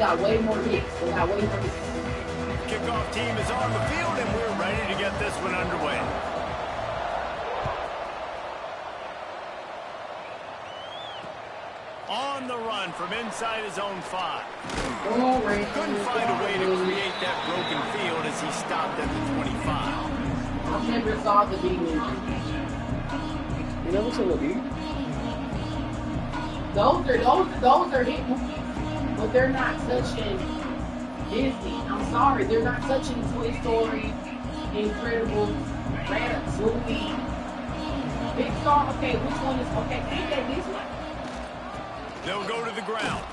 got way more hits. They got way more hits. Kickoff team is on the field, and we're ready to get this one underway. On the run from inside his own 5. Couldn't find a way to create that broken field as he stopped at the 25. I never saw the big movie. You never saw the big? Those are hit movies, but they're not touching Disney. I'm sorry, they're not touching Toy Story, Incredibles, Ratatouille, Pixar. Okay, which one is okay? Ain't that this one? They'll go to the ground.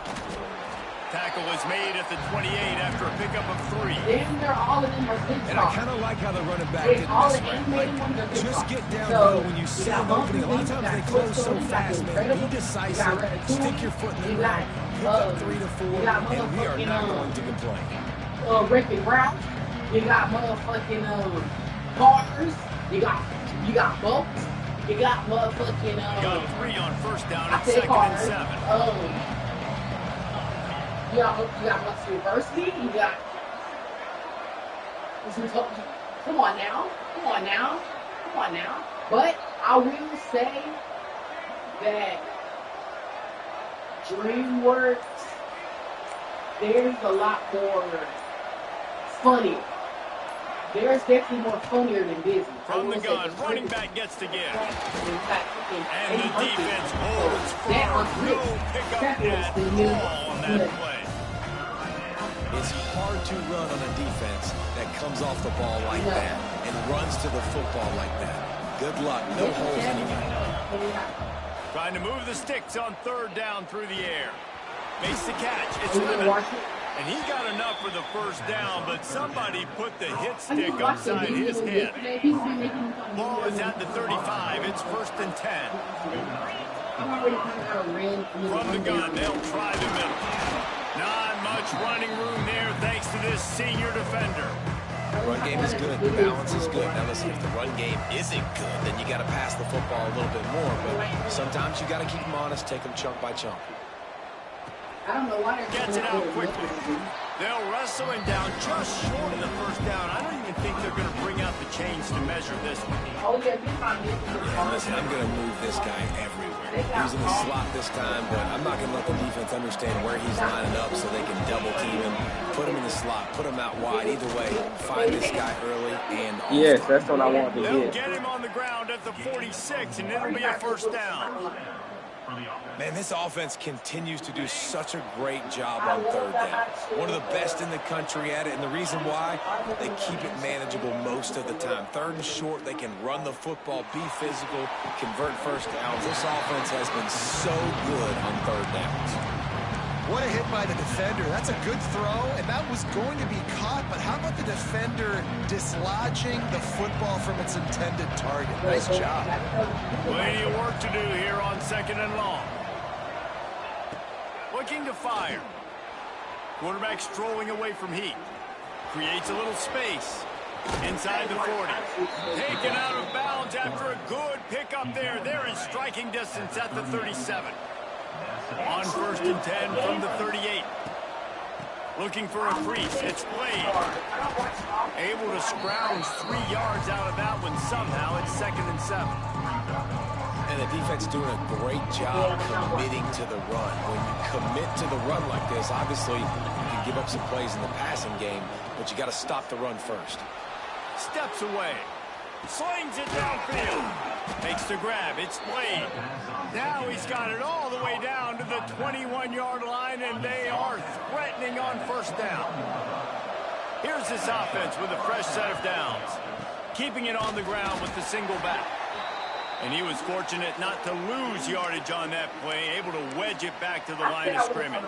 Tackle is made at the 28 after a pickup of 3. They're all of them are Pixar. And I kind of like how the running back did all this. the animated ones are Pixar. Just get downhill when you see got them opening. A lot of times they close so fast, man. Be decisive. Stick your foot in the ground. Pick up 3 to 4, and we are not going to complain. Wrecking Ralph. You got motherfucking Cars. You got Bolts. You got motherfucking got 3 on first down at 2nd and 7. You got what's University. You got. Come on now. But I will say that DreamWorks, there's a lot more funnier. There's definitely more funnier than Disney. From the gun, running back gets to give. And the defense holds firm. No pickup at all on that play. It's hard to run on a defense that comes off the ball like that and runs to the football like that. Good luck. No holes anyway. Trying to move the sticks on 3rd down through the air. Makes the catch. It's Lemon. And he got enough for the first down, but somebody put the hit stick upside his head. Ball is at the 35. It's 1st and 10. From the gun, they'll try the middle. Not much running room there thanks to this senior defender. The run game is good. The balance is good. Now listen, if the run game isn't good, then you got to pass the football a little bit more. But sometimes you got to keep them honest, take them chunk by chunk. I don't know why they're gets it out quickly. They'll wrestle him down just short of the first down. I don't even think they're going to bring out the chains to measure this one. Listen, I'm going to move this guy everywhere. He's in the slot this time, but I'm not going to let the defense understand where he's lining up so they can double team him. Put him in the slot, put him out wide. Either way, find this guy early and often. Yes, that's what I want to They'll get. get him on the ground at the 46, and it'll be a first down. Man, this offense continues to do such a great job on 3rd down. One of the best in the country at it, and the reason why, they keep it manageable most of the time. 3rd and short, they can run the football, be physical, convert first downs. This offense has been so good on 3rd downs. What a hit by the defender. That's a good throw, and that was going to be caught, but how about the defender dislodging the football from its intended target? Nice job. Plenty of work to do here on 2nd and long. Looking to fire. Quarterback strolling away from heat. Creates a little space. Inside the 40. Taken out of bounds after a good pickup there. They're in striking distance at the 37. On 1st and 10 from the 38. Looking for a crease. It's played. Able to scrounge 3 yards out of that one somehow. It's 2nd and 7. And the defense doing a great job committing to the run. When you commit to the run like this, obviously you can give up some plays in the passing game, but you got to stop the run first. Steps away. Slings it downfield. Makes the grab. It's played. Now he's got it all the way down to the 21-yard line, and they are threatening on first down. Here's this offense with a fresh set of downs. Keeping it on the ground with the single back. And he was fortunate not to lose yardage on that play, able to wedge it back to the line of scrimmage.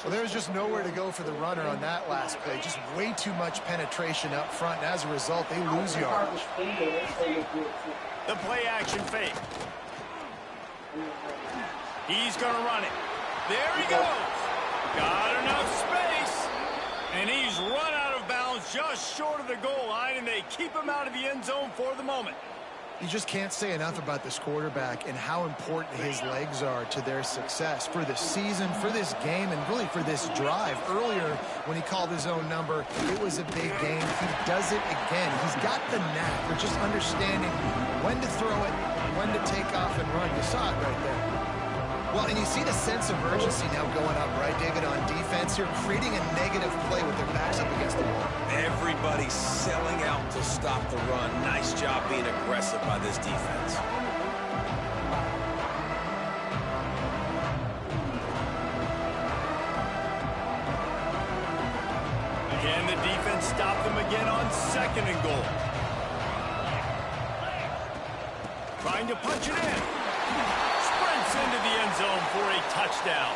Well, there's just nowhere to go for the runner on that last play. Just way too much penetration up front, and as a result, they lose yardage. The play action fake. He's going to run it. There he goes. Got enough space. And he's run out of bounds just short of the goal line, and they keep him out of the end zone for the moment. You just can't say enough about this quarterback and how important his legs are to their success for the season, for this game, and really for this drive. Earlier, when he called his own number, it was a big game. He does it again. He's got the knack for just understanding when to throw it, when to take off and run. You saw it right there. Well, and you see the sense of urgency now going up, right, David, on defense here, creating a negative play with their backs up against the wall. Everybody's selling out to stop the run. Nice job being aggressive by this defense. Can the defense stop them again on 2nd and goal? Trying to punch it in. Sprints into the end zone for a touchdown.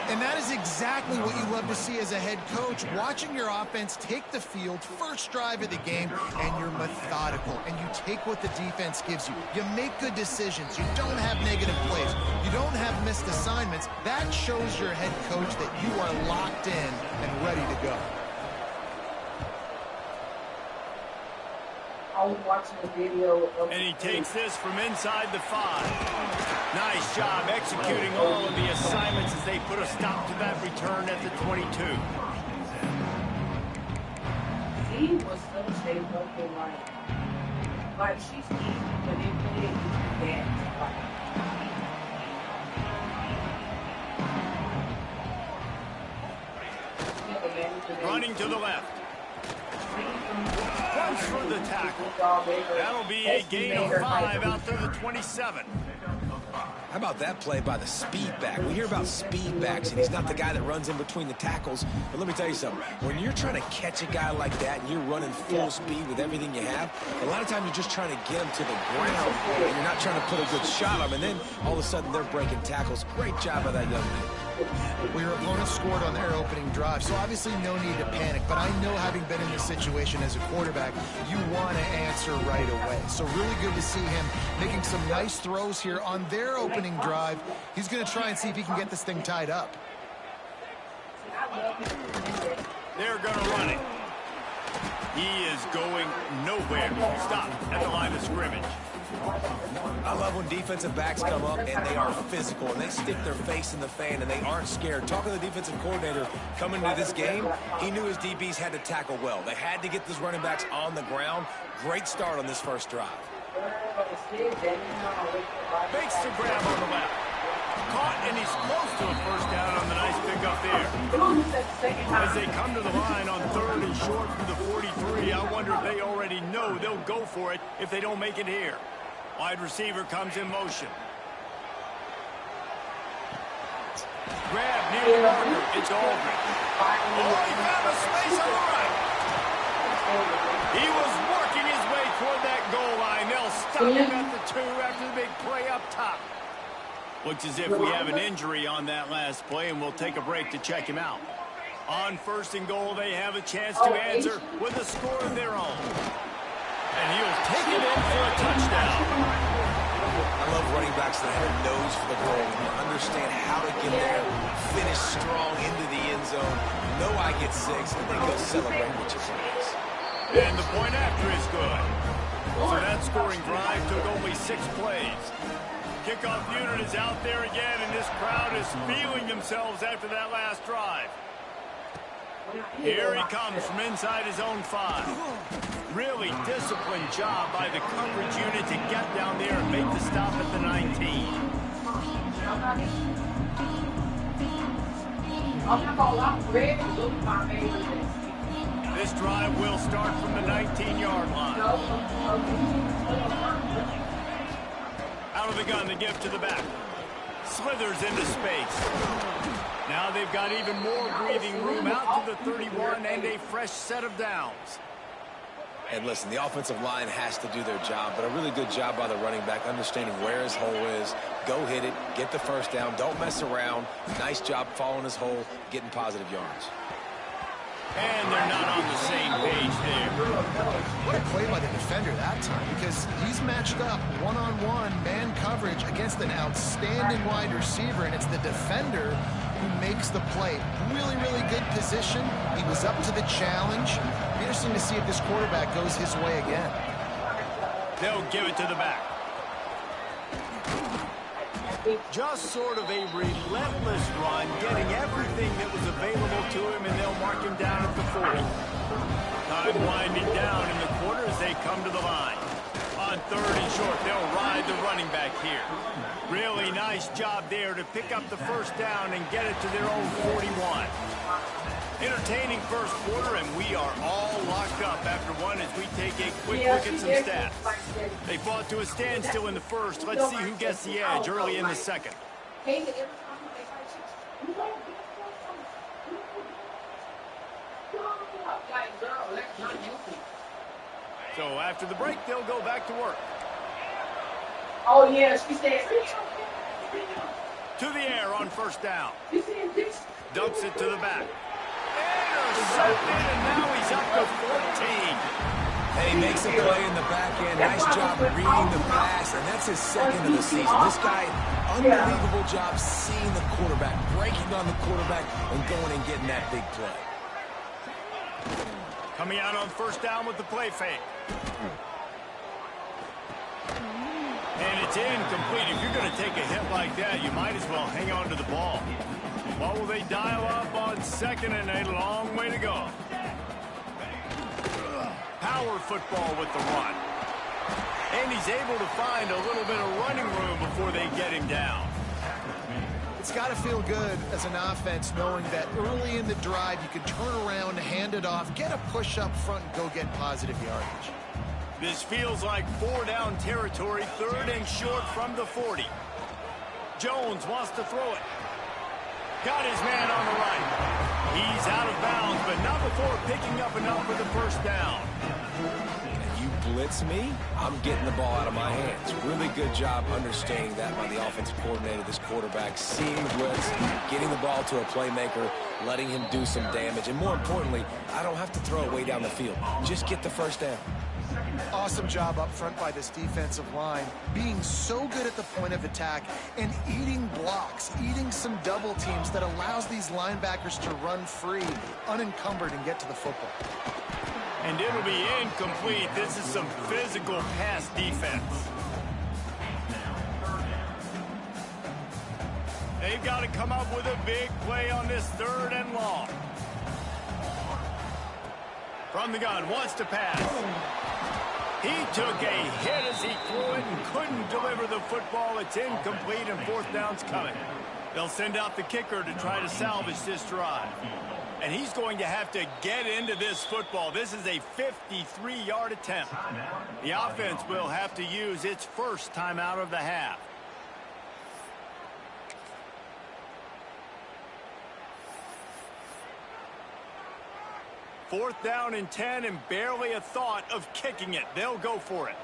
And that is exactly what you love to see as a head coach, watching your offense take the field, first drive of the game, and you're methodical, and you take what the defense gives you. You make good decisions. You don't have negative plays. You don't have missed assignments. That shows your head coach that you are locked in and ready to go. I was watching a video of... And he takes this from inside the 5. Nice job executing all of the assignments as they put a stop to that return at the 22. He was such a fucking like she's easy, but they played that. Running to the left. Runs for the tackle. That'll be a gain of 5 out to the 27. How about that play by the speed back? We hear about speed backs, and he's not the guy that runs in between the tackles. But let me tell you something. When you're trying to catch a guy like that and you're running full speed with everything you have, a lot of times you're just trying to get him to the ground, and you're not trying to put a good shot on him. And then all of a sudden they're breaking tackles. Great job by that young man. Well, your opponent scored on their opening drive, so obviously no need to panic. But I know, having been in this situation as a quarterback, you want to answer right away. So really good to see him making some nice throws here on their opening drive. He's going to try and see if he can get this thing tied up. They're going to run it. He is going nowhere. Stop at the line of scrimmage. I love when defensive backs come up and they are physical and they stick their face in the fan and they aren't scared. Talking to the defensive coordinator coming into this game, he knew his DBs had to tackle well. They had to get those running backs on the ground. Great start on this first drive. Fakes to grab on the left. Caught, and he's close to a first down on the nice pickup there. As they come to the line on 3rd and short from the 43, I wonder if they already know they'll go for it if they don't make it here. Wide receiver comes in motion. Grab near the marker. It's Aldridge. Oh, he found a space on the right. He was working his way toward that goal line. They'll stop him at the 2 after the big play up top. Looks as if we have an injury on that last play, and we'll take a break to check him out. On 1st and goal, they have a chance to answer with a score of their own. And he'll take it in for a touchdown. I love running backs that have a nose for the goal. You understand how to get there, finish strong into the end zone, know I get 6, and then go celebrate with your friends. And the point after is good. So that scoring drive took only 6 plays. Kickoff unit is out there again, and this crowd is feeling themselves after that last drive. Here he comes from inside his own 5. Really disciplined job by the coverage unit to get down there and make the stop at the 19. This drive will start from the 19-yard line. Out of the gun, the give to the back. Slithers into space. Now they've got even more breathing room out to the 31 and a fresh set of downs. And listen, the offensive line has to do their job, but a really good job by the running back, understanding where his hole is. Go hit it, get the first down, don't mess around. Nice job following his hole, getting positive yards. And they're not on the same page there. What a play by the defender that time, because he's matched up one-on-one man coverage against an outstanding wide receiver, and it's the defender who makes the play. Really, really good position. He was up to the challenge. Be interesting to see if this quarterback goes his way again. They'll give it to the back. Just sort of a relentless run, getting everything that was available to him, and they'll mark him down at the 40. Time winding down in the quarter as they come to the line. On 3rd and short, they'll ride the running back here. Really nice job there to pick up the first down and get it to their own 41. Entertaining first quarter, and we are all locked up after one as we take a quick look at some stats. They fought to a standstill in the first. Let's see who gets the edge early in the second. So after the break, they'll go back to work. Oh, yeah, she said. To the air on first down. Dumps it to the back. Intercepted, and now he's up to 14. And he makes a play in the back end. Nice job reading the pass, and that's his second of the season. This guy, unbelievable job seeing the quarterback, breaking on the quarterback, and going and getting that big play. Coming out on first down with the play fake. And it's incomplete. If you're going to take a hit like that, you might as well hang on to the ball. What will they dial up on second, and a long way to go. Power football with the run. And he's able to find a little bit of running room before they get him down. It's got to feel good as an offense knowing that early in the drive you can turn around, hand it off, get a push up front, and go get positive yardage. This feels like 4-down territory, 3rd and short from the 40. Jones wants to throw it. Got his man on the right. He's out of bounds, but not before picking up enough for the first down. And you blitz me, I'm getting the ball out of my hands. Really good job understanding that by the offensive coordinator, this quarterback, seeing the blitz, getting the ball to a playmaker, letting him do some damage. And more importantly, I don't have to throw it way down the field. Just get the first down. Awesome job up front by this defensive line, being so good at the point of attack and eating blocks, eating some double teams that allows these linebackers to run free, unencumbered, and get to the football. And it'll be incomplete. This is some physical pass defense. They've got to come up with a big play on this 3rd and long. From the gun, wants to pass. He took a hit as he threw it and couldn't deliver the football. It's incomplete, and 4th down's coming. They'll send out the kicker to try to salvage this drive. And he's going to have to get into this football. This is a 53-yard attempt. The offense will have to use its first timeout of the half. Fourth down and 10, and barely a thought of kicking it. They'll go for it.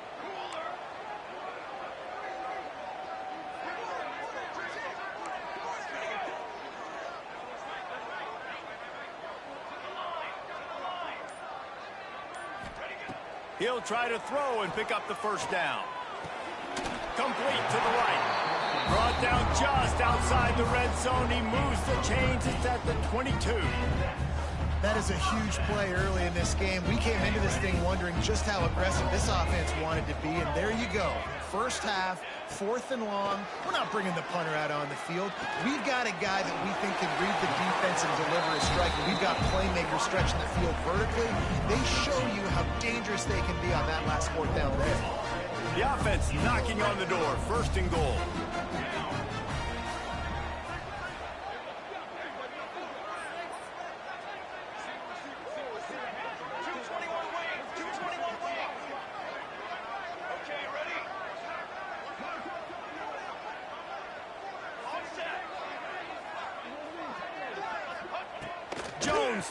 He'll try to throw and pick up the first down. Complete to the right. Brought down just outside the red zone. He moves the chains. It's at the 22. That is a huge play early in this game. We came into this thing wondering just how aggressive this offense wanted to be, and there you go. First half, 4th and long. We're not bringing the punter out on the field. We've got a guy that we think can read the defense and deliver a strike. We've got playmakers stretching the field vertically. They show you how dangerous they can be on that last 4th down there. The offense knocking on the door. 1st and goal.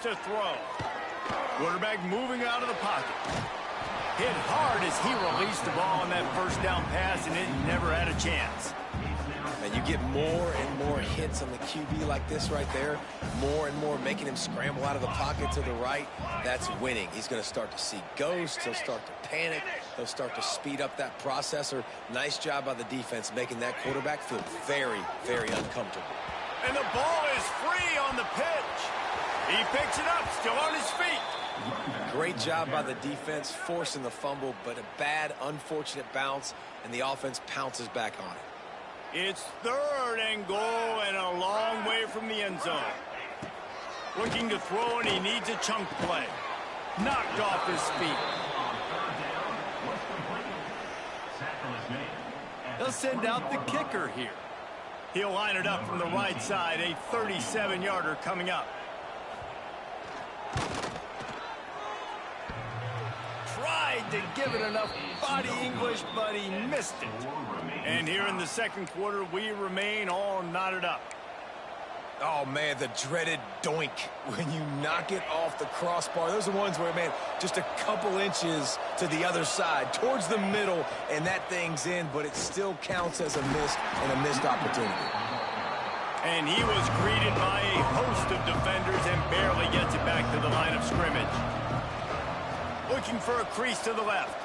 To throw. Quarterback moving out of the pocket. Hit hard as he released the ball on that first down pass, and it never had a chance. And you get more and more hits on the QB like this right there. More and more making him scramble out of the pocket to the right. That's winning. He's going to start to see ghosts. He'll start to panic. He'll start to speed up that processor. Nice job by the defense making that quarterback feel very, very uncomfortable. And the ball is free on the pitch. He picks it up, still on his feet. Great job by the defense, forcing the fumble, but a bad, unfortunate bounce, and the offense pounces back on it. It's 3rd and goal and a long way from the end zone. Looking to throw, and he needs a chunk play. Knocked off his feet. They'll send out the kicker here. He'll line it up from the right side, a 37-yarder coming up. Tried to give it enough body English, but he missed it. And here in the second quarter, we remain all knotted up. Oh, man, the dreaded doink when you knock it off the crossbar. Those are ones where, man, just a couple inches to the other side, towards the middle, and that thing's in, but it still counts as a miss and a missed opportunity. And he was greeted by a host of defenders and barely gets it back to the line of scrimmage. Looking for a crease to the left.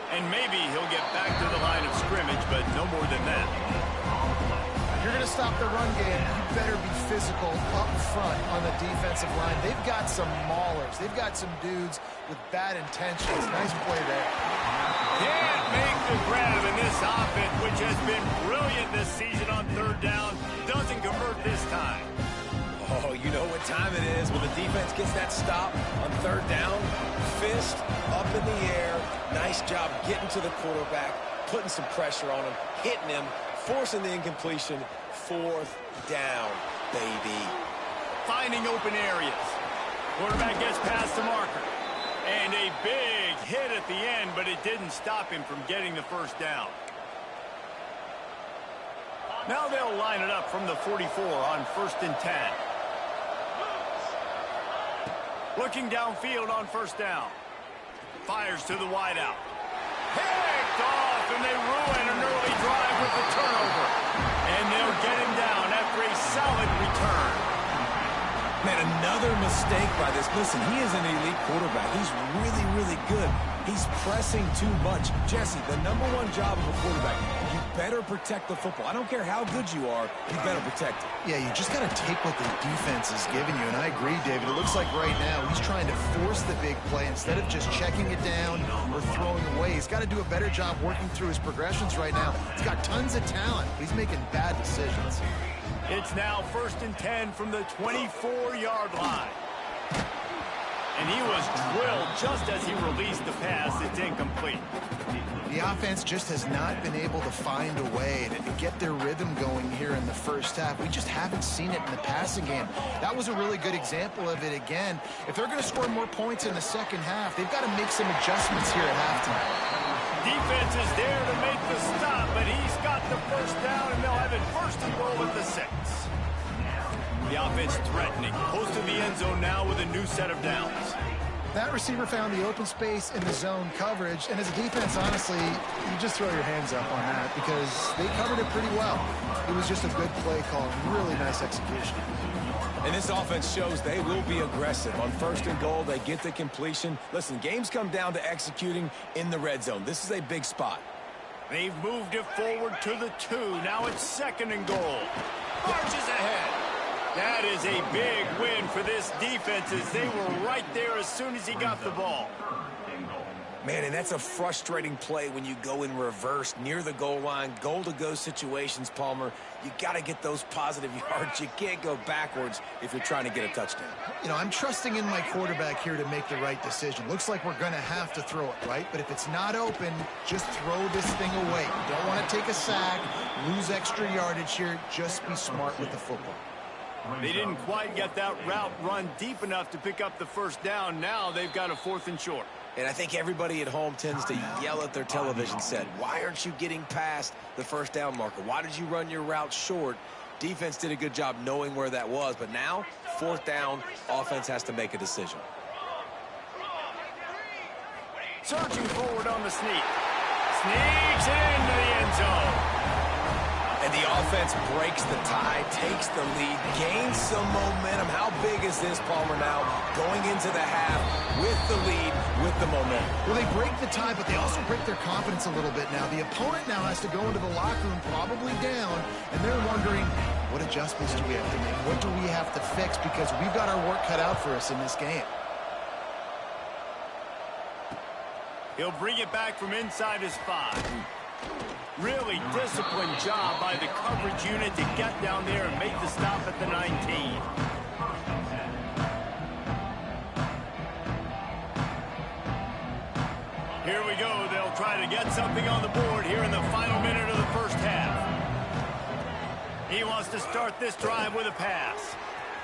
And maybe he'll get back to the line of scrimmage, but no more than that. If you're going to stop the run game, you better be physical up front on the defensive line. They've got some maulers. They've got some dudes with bad intentions. Nice play there. Can't make the grab, and this offense, which has been brilliant this season on 3rd down, doesn't convert this time. Oh, you know what time it is when the defense gets that stop on 3rd down. Fist up in the air. Nice job getting to the quarterback, putting some pressure on him, hitting him, forcing the incompletion. 4th down, baby. Finding open areas. Quarterback gets past the marker. And a big hit at the end, but it didn't stop him from getting the 1st down. Now they'll line it up from the 44 on 1st and 10. Looking downfield on 1st down. Fires to the wideout. Picked off, and they ruin an early drive with the turnover. And they'll get him down after a solid return. Man, another mistake by this. Listen, he is an elite quarterback. He's really, really good. He's pressing too much. Jesse, the #1 job of a quarterback, you better protect the football. I don't care how good you are, you better protect it. Yeah, you just got to take what the defense is giving you, and I agree, David. It looks like right now he's trying to force the big play instead of just checking it down or throwing away. He's got to do a better job working through his progressions right now. He's got tons of talent, but he's making bad decisions. It's now 1st and 10 from the 24-yard line. And he was drilled just as he released the pass. It's incomplete. The offense just has not been able to find a way to get their rhythm going here in the first half. We just haven't seen it in the passing game. That was a really good example of it again. If they're going to score more points in the second half, they've got to make some adjustments here at halftime. Defense is there to make the stop, but he's got the 1st down, and they'll have it 1st and goal at the 6. The offense threatening. Close to the end zone now with a new set of downs. That receiver found the open space in the zone coverage, and as a defense, honestly, you just throw your hands up on that because they covered it pretty well. It was just a good play call, really nice execution. And this offense shows they will be aggressive. On 1st and goal, they get the completion. Listen, games come down to executing in the red zone. This is a big spot. They've moved it forward to the 2. Now it's 2nd and goal. Marches ahead. That is a big win for this defense as they were right there as soon as he got the ball. Man, and that's a frustrating play when you go in reverse near the goal line, goal-to-go situations, Palmer. You got to get those positive yards. You can't go backwards if you're trying to get a touchdown. You know, I'm trusting in my quarterback here to make the right decision. Looks like we're going to have to throw it, right? But if it's not open, just throw this thing away. You don't want to take a sack, lose extra yardage here. Just be smart with the football. They didn't quite get that route run deep enough to pick up the 1st down. Now they've got a 4th and short. And I think everybody at home tends to yell at their television set, why aren't you getting past the 1st down marker? Why did you run your route short? Defense did a good job knowing where that was, but now 4th down, offense has to make a decision. Surging forward on the sneak. Sneaks into the end zone. And the offense breaks the tie, takes the lead, gains some momentum. How big is this, Palmer, now going into the half with the lead, with the momentum? Well, they break the tie, but they also break their confidence a little bit now. The opponent now has to go into the locker room probably down, and they're wondering, What adjustments do we have to make? What do we have to fix? Because we've got our work cut out for us in this game. He'll bring it back from inside his 5. Really disciplined job by the coverage unit to get down there and make the stop at the 19. Here we go. They'll try to get something on the board here in the final minute of the first half. He wants to start this drive with a pass.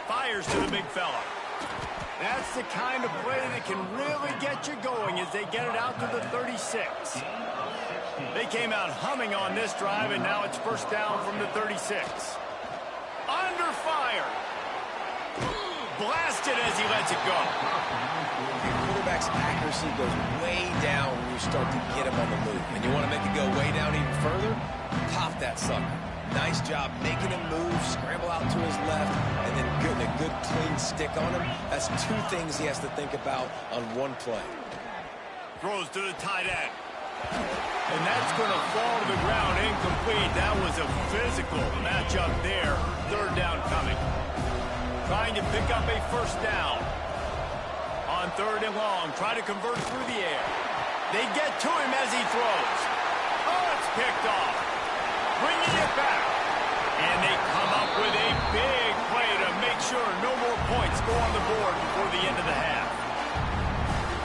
Fires to the big fella. That's the kind of play that can really get you going as they get it out to the 36. They came out humming on this drive, and now it's first down from the 36. Under fire. Blasted as he lets it go. Your quarterback's accuracy goes way down when you start to get him on the move. And you want to make it go way down even further? Pop that sucker. Nice job making him move, scramble out to his left, and then getting a good clean stick on him. That's 2 things he has to think about on one play. Throws to the tight end. And that's going to fall to the ground incomplete. That was a physical matchup there. Third down coming. Trying to pick up a first down. On 3rd and long, try to convert through the air. They get to him as he throws. Oh, it's picked off. Bringing it back. And they come up with a big play to make sure no more points go on the board before the end of the half.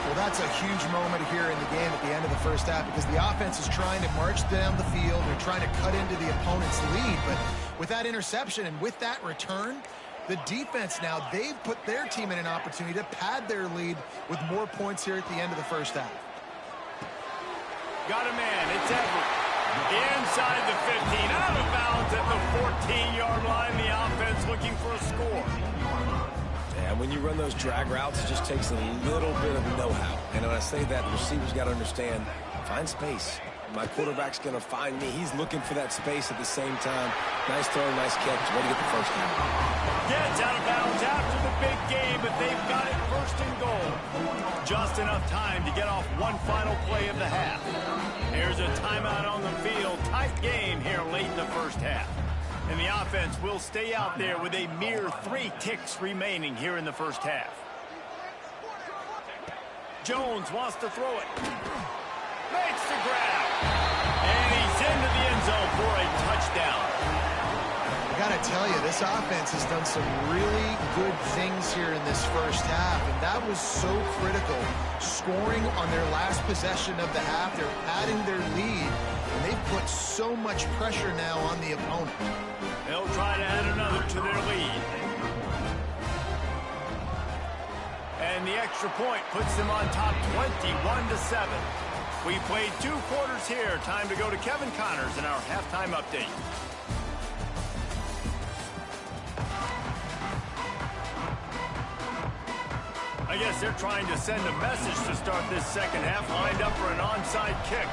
Well, that's a huge moment here in the game at the end of the first half because the offense is trying to march down the field. They're trying to cut into the opponent's lead. But with that interception and with that return, the defense now, they've put their team in an opportunity to pad their lead with more points here at the end of the first half. Got a man. It's Everett. Inside the 15. Out of bounds at the 14-yard line. The offense looking for a score. And when you run those drag routes, it just takes a little bit of know-how. And when I say that, the receiver's got to understand, find space. My quarterback's going to find me. He's looking for that space at the same time. Nice throw, nice catch. Way to get the first down. Gets out of bounds after the big game, but they've got it first and goal. Just enough time to get off one final play of the half. Here's a timeout on the field. Tight game here late in the first half. And the offense will stay out there with a mere 3 ticks remaining here in the first half. Jones wants to throw it. Makes the grab. And he's into the end zone for a touchdown. I got to tell you, this offense has done some really good things here in this first half, and that was so critical. Scoring on their last possession of the half, they're padding their lead, and they've put so much pressure now on the opponent. They'll try to add another to their lead. And the extra point puts them on top 21-7. We played 2 quarters here. Time to go to Kevin Connors in our halftime update. I guess they're trying to send a message to start this second half, lined up for an onside kick.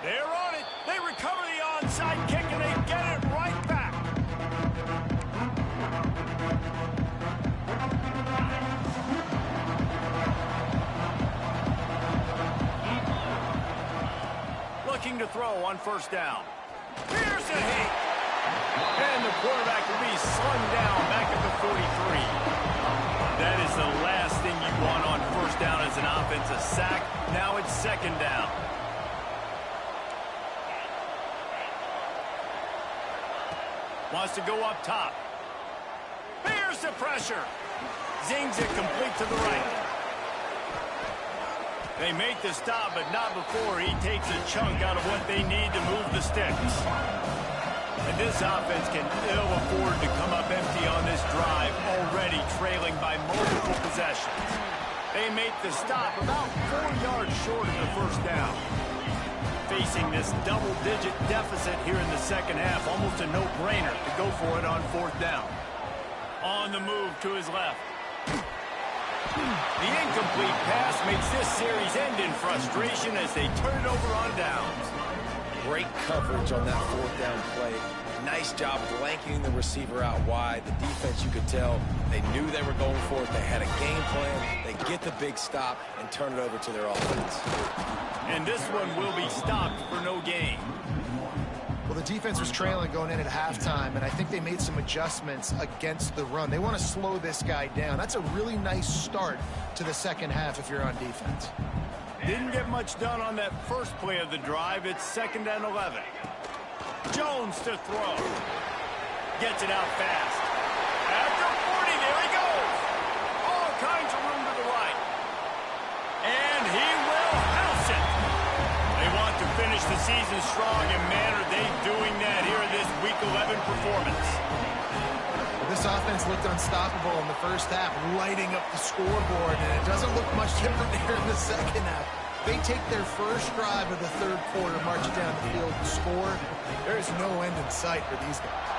They're on it. They recover the onside kick, and they get it right back. Looking to throw on first down. Here's a hit. And the quarterback will be slung down back at the 43. That is the last thing you want on first down as an offensive sack. Now it's second down. Wants to go up top. Here's the pressure. Zings it complete to the right. They make the stop, but not before he takes a chunk out of what they need to move the sticks. And this offense can ill afford to come up empty on this drive, already trailing by multiple possessions. They make the stop about 4 yards short of the first down. Facing this double-digit deficit here in the second half, almost a no-brainer to go for it on 4th down. On the move to his left. The incomplete pass makes this series end in frustration as they turn it over on downs. Great coverage on that 4th down play. Nice job blanketing the receiver out wide. The defense, you could tell, they knew they were going for it. They had a game plan. They get the big stop and turn it over to their offense. And this one will be stopped for no gain. Well, the defense was trailing going in at halftime, and I think they made some adjustments against the run. They want to slow this guy down. That's a really nice start to the second half if you're on defense. Didn't get much done on that first play of the drive. It's 2nd and 11. Jones to throw. Gets it out fast. After 40, there he goes. All kinds of room to the right. And he will house it. They want to finish the season strong, and man, are they doing that here in this Week 11 performance. This offense looked unstoppable in the first half, lighting up the scoreboard, and it doesn't look much different here in the second half. They take their first drive of the third quarter, march it down the field and score. There's no end in sight for these guys.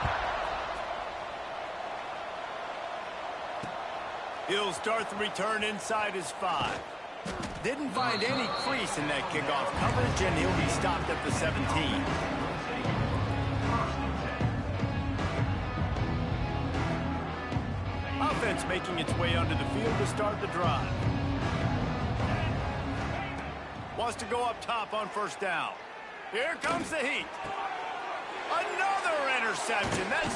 He'll start the return inside his 5. Didn't find any crease in that kickoff coverage, and he'll be stopped at the 17. Offense making its way onto the field to start the drive. Wants to go up top on first down. Here comes the heat. Another interception. That's